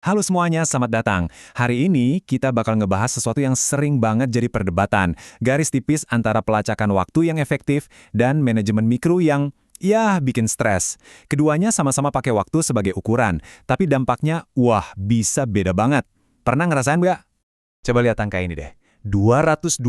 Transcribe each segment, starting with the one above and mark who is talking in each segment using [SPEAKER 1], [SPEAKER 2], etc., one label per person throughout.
[SPEAKER 1] Halo semuanya, selamat datang. Hari ini kita bakal ngebahas sesuatu yang sering banget jadi perdebatan. Garis tipis antara pelacakan waktu yang efektif dan manajemen mikro yang, ya, bikin stres. Keduanya sama-sama pakai waktu sebagai ukuran, tapi dampaknya, wah, bisa beda banget. Pernah ngerasain nggak? Coba lihat angka ini deh. 228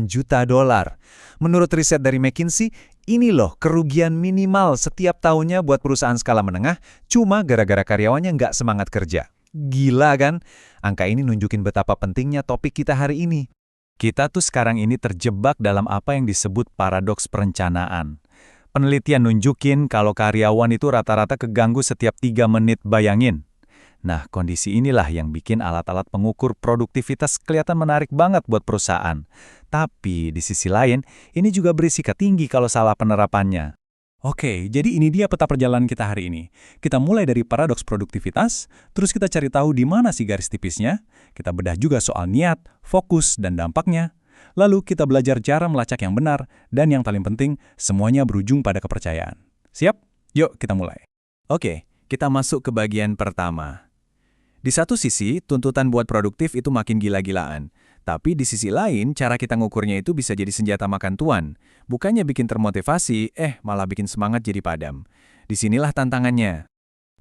[SPEAKER 1] juta dolar. Menurut riset dari McKinsey, ini loh kerugian minimal setiap tahunnya buat perusahaan skala menengah cuma gara-gara karyawannya nggak semangat kerja. Gila kan? Angka ini nunjukin betapa pentingnya topik kita hari ini. Kita tuh sekarang ini terjebak dalam apa yang disebut paradoks perencanaan. Penelitian nunjukin kalau karyawan itu rata-rata keganggu setiap 3 menit, bayangin. Nah, kondisi inilah yang bikin alat-alat pengukur produktivitas kelihatan menarik banget buat perusahaan. Tapi di sisi lain, ini juga berisiko tinggi kalau salah penerapannya. Oke, jadi ini dia peta perjalanan kita hari ini. Kita mulai dari paradoks produktivitas, terus kita cari tahu di mana sih garis tipisnya, kita bedah juga soal niat, fokus, dan dampaknya. Lalu kita belajar cara melacak yang benar, dan yang paling penting, semuanya berujung pada kepercayaan. Siap? Yuk kita mulai. Oke, kita masuk ke bagian pertama. Di satu sisi, tuntutan buat produktif itu makin gila-gilaan. Tapi di sisi lain, cara kita ngukurnya itu bisa jadi senjata makan tuan. Bukannya bikin termotivasi, malah bikin semangat jadi padam. Disinilah tantangannya.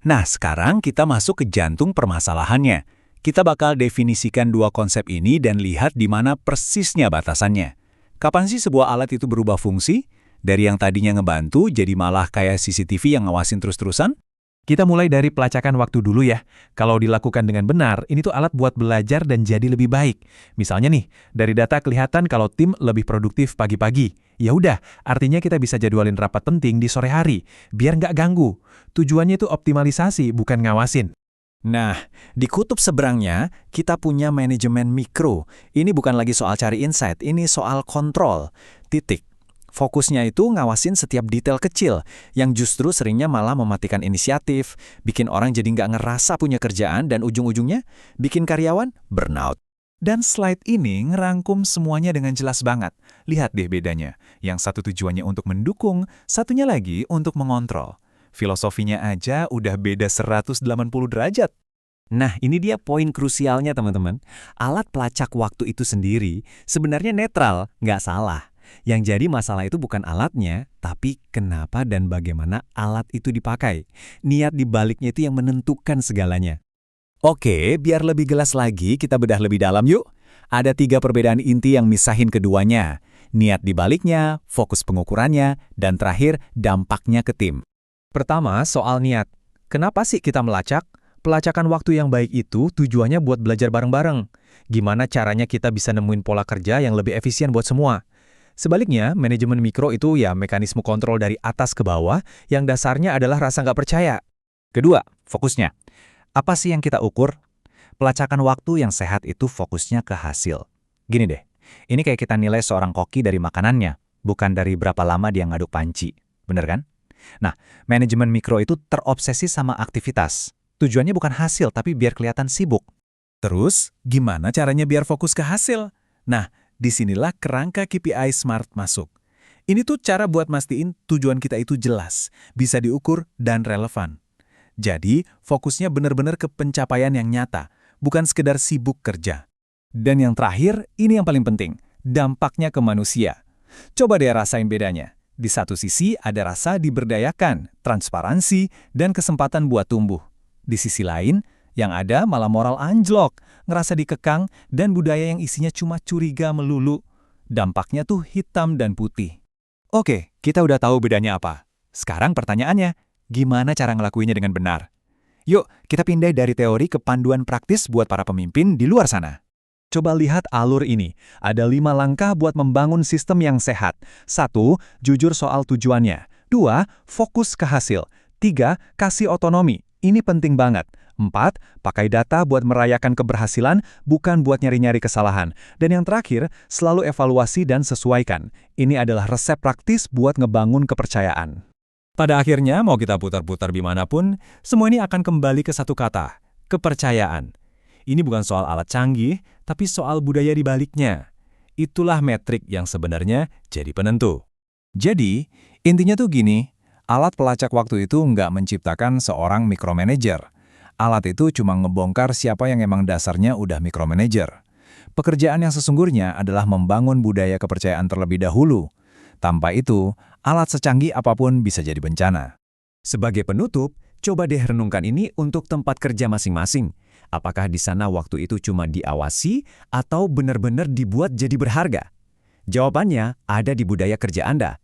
[SPEAKER 1] Nah, sekarang kita masuk ke jantung permasalahannya. Kita bakal definisikan dua konsep ini dan lihat di mana persisnya batasannya. Kapan sih sebuah alat itu berubah fungsi? Dari yang tadinya ngebantu, jadi malah kayak CCTV yang ngawasin terus-terusan? Kita mulai dari pelacakan waktu dulu ya. Kalau dilakukan dengan benar, ini tuh alat buat belajar dan jadi lebih baik. Misalnya nih, dari data kelihatan kalau tim lebih produktif pagi-pagi. Ya udah, artinya kita bisa jadwalin rapat penting di sore hari, biar nggak ganggu. Tujuannya itu optimalisasi, bukan ngawasin. Nah, di kutub seberangnya, kita punya manajemen mikro. Ini bukan lagi soal cari insight, ini soal kontrol. Titik. Fokusnya itu ngawasin setiap detail kecil, yang justru seringnya malah mematikan inisiatif, bikin orang jadi nggak ngerasa punya kerjaan, dan ujung-ujungnya bikin karyawan burnout. Dan slide ini ngerangkum semuanya dengan jelas banget. Lihat deh bedanya. Yang satu tujuannya untuk mendukung, satunya lagi untuk mengontrol. Filosofinya aja udah beda 180 derajat. Nah, ini dia poin krusialnya teman-teman. Alat pelacak waktu itu sendiri sebenarnya netral, nggak salah. Yang jadi masalah itu bukan alatnya, tapi kenapa dan bagaimana alat itu dipakai. Niat di baliknya itu yang menentukan segalanya. Oke, biar lebih jelas lagi, kita bedah lebih dalam yuk. Ada 3 perbedaan inti yang misahin keduanya. Niat di baliknya, fokus pengukurannya, dan terakhir dampaknya ke tim. Pertama, soal niat. Kenapa sih kita melacak? Pelacakan waktu yang baik itu tujuannya buat belajar bareng-bareng. Gimana caranya kita bisa nemuin pola kerja yang lebih efisien buat semua? Sebaliknya, manajemen mikro itu ya mekanisme kontrol dari atas ke bawah yang dasarnya adalah rasa nggak percaya. Kedua, fokusnya. Apa sih yang kita ukur? Pelacakan waktu yang sehat itu fokusnya ke hasil. Gini deh, ini kayak kita nilai seorang koki dari makanannya, bukan dari berapa lama dia ngaduk panci. Bener kan? Nah, manajemen mikro itu terobsesi sama aktivitas. Tujuannya bukan hasil, tapi biar kelihatan sibuk. Terus, gimana caranya biar fokus ke hasil? Nah, disinilah kerangka KPI SMART masuk. Ini tuh cara buat mastiin tujuan kita itu jelas, bisa diukur, dan relevan. Jadi, fokusnya benar-benar ke pencapaian yang nyata, bukan sekedar sibuk kerja. Dan yang terakhir, ini yang paling penting, dampaknya ke manusia. Coba deh rasain bedanya. Di satu sisi ada rasa diberdayakan, transparansi, dan kesempatan buat tumbuh. Di sisi lain, yang ada malah moral anjlok, ngerasa dikekang, dan budaya yang isinya cuma curiga melulu. Dampaknya tuh hitam dan putih. Oke, kita udah tahu bedanya apa. Sekarang pertanyaannya, gimana cara ngelakuinnya dengan benar? Yuk, kita pindah dari teori ke panduan praktis buat para pemimpin di luar sana. Coba lihat alur ini. Ada 5 langkah buat membangun sistem yang sehat. 1. Jujur soal tujuannya. 2. Fokus ke hasil. 3. Kasih otonomi. Ini penting banget. 4. Pakai data buat merayakan keberhasilan, bukan buat nyari-nyari kesalahan. Dan yang terakhir, selalu evaluasi dan sesuaikan. Ini adalah resep praktis buat ngebangun kepercayaan. Pada akhirnya, mau kita putar-putar dimanapun, semua ini akan kembali ke satu kata, kepercayaan. Ini bukan soal alat canggih, tapi soal budaya di baliknya. Itulah metrik yang sebenarnya jadi penentu. Jadi, intinya tuh gini, alat pelacak waktu itu nggak menciptakan seorang micromanager.
[SPEAKER 2] Alat itu cuma ngebongkar siapa yang emang dasarnya udah micromanager. Pekerjaan yang sesungguhnya adalah membangun budaya kepercayaan terlebih dahulu. Tanpa itu, alat secanggih apapun bisa jadi bencana.
[SPEAKER 3] Sebagai penutup, coba deh renungkan ini untuk tempat kerja masing-masing. Apakah di sana waktu itu cuma diawasi atau benar-benar dibuat jadi berharga? Jawabannya ada di budaya kerja Anda.